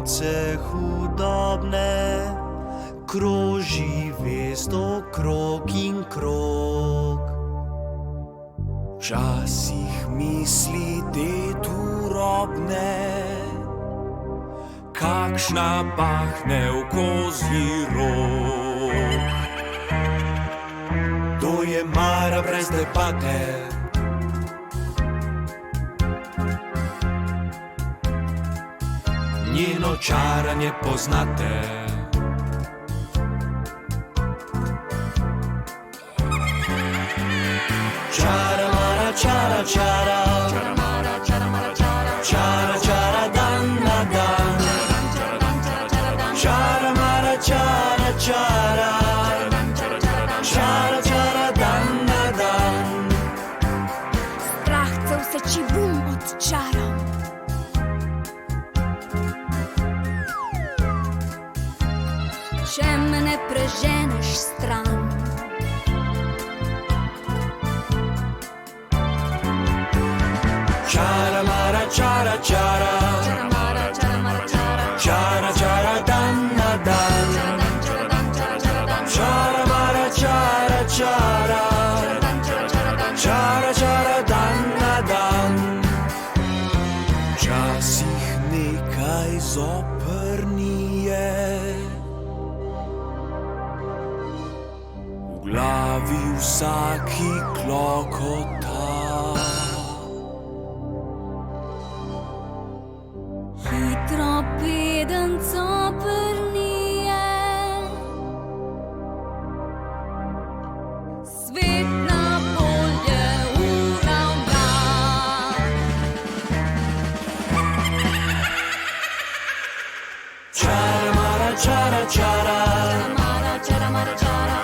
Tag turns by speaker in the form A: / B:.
A: noce hudobne, kroži vest okrog in krog. Včasih misli te turobne, kakšna bahne v kozji rog. To je Mara brez debate, njeno čaranje poznate. Čara Mara, čara, čara, čara Mara, čara Mara, čara, čara, čara dan na dan, čara Mara, čara, čara, čara, čara dan na dan.
B: Strahcev se či bum odčaram, če me ne preženeš stran.
A: Čara Mara, čara, čara,
B: Čara Mara, čara Mara, čara,
A: čara, čara dan na dan, čara Mara, čara, čara, čara, čara dan na dan. Včasih nekaj zoprnije, v glavi vsaki klokota.
B: hitro preden coprnije, svet na bolje uravna.
A: Čara Mara, čara, čara,
B: Čara Mara, čara Mara, čara,